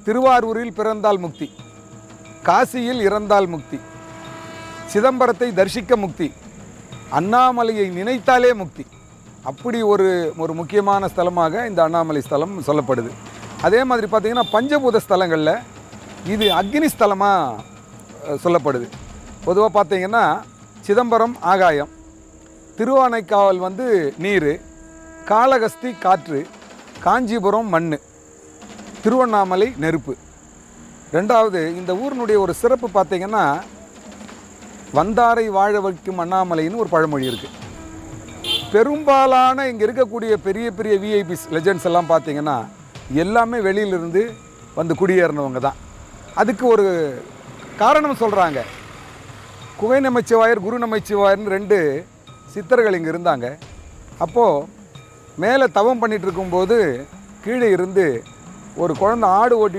திருவாரூரில் பிறந்தால் முக்தி, காசியில் இறந்தால் முக்தி, சிதம்பரத்தை தரிசிக்க முக்தி, அண்ணாமலையை நினைத்தாலே முக்தி. அப்படி ஒரு முக்கியமான ஸ்தலமாக இந்த அண்ணாமலை ஸ்தலம் சொல்லப்படுது. அதே மாதிரி பார்த்திங்கன்னா பஞ்சபூத ஸ்தலங்களில் இது அக்னி ஸ்தலமாக சொல்லப்படுது. பொதுவாக பார்த்திங்கன்னா சிதம்பரம் ஆகாயம், திருவானைக்காவல் நீர், காளகஸ்தி காற்று, காஞ்சிபுரம் மண், திருவண்ணாமலை நெருப்பு. ரெண்டாவது, இந்த ஊரினுடைய ஒரு சிறப்பு பார்த்திங்கன்னா வந்தாரை வாழ வைக்கும் அண்ணாமலைன்னு ஒரு பழமொழி இருக்குது. பெரும்பாலான இங்கே இருக்கக்கூடிய பெரிய பெரிய விஐபிஸ் லெஜெண்ட்ஸ் எல்லாம் பார்த்திங்கன்னா எல்லாமே வெளியிலிருந்து குடியேறினவங்க தான். அதுக்கு ஒரு காரணம் சொல்கிறாங்க. குகை நமச்சிவாயர், குரு நமச்சிவாயர்னு 2 சித்தர்கள் இங்கே இருந்தாங்க. அப்போது மேலே தவம் பண்ணிகிட்டு இருக்கும்போது கீழே இருந்து ஒரு குழந்தை ஆடு ஓட்டி